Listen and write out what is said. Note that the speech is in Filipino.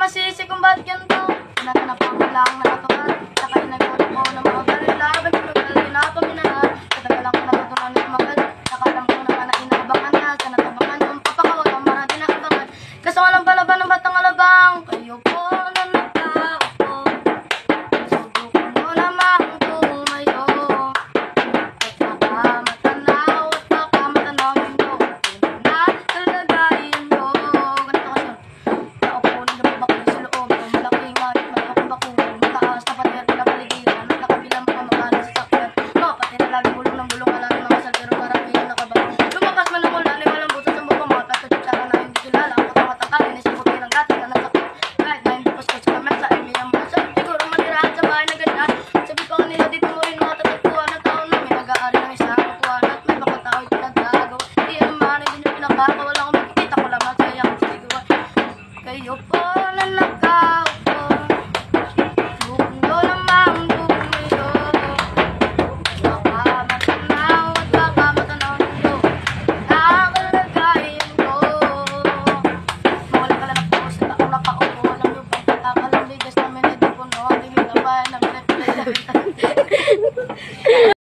masisi kung ba't ganito. Natanapang ko lang na natukan. Saka inagulog ko ng mga galilaban. Tumagal, pinapaminahan. Katagalang ko natutunan ng magal. Nakalam ko naman na inaabangan na. Sa natabangan ng papakawal ang mga dinaabangan. Kaso walang palaban ng batang alabang. Kayo po na nagkaupo. Subukan mo namang tumayo. At baka matanaw at baka matanawin nyo. Na talagayin nyo. Ganito kasi naupo na lumabak sa loob. Ang malaking at malaking bakuran. Mataas na pati at pinapaligiran. At nakabilang mga makanan sa sakyan. Mga pati na lagi bulong ng bulong. Alam ng mga saltero karamihan nakabal. Lumakas man ang ulan. Walang butas ng bubamot. At tutsara na hindi kilala. Ang katang-katang nisiputi ng gatas na nasakit. Kahit na hindi paskot sa kamesa. Ay may amon. Sabi siguro matirahan sa bahay na ganyan. Sabi pa kanila dito mo rin matatagpuan na tao na may nag-aari ng isang kukuhan. At may baka tao'y pinagagawa. Di naman hindi nyo pinagkaka. Wala akong makikita ko lang masaya kung sisiguan. Kayo po na nakaw.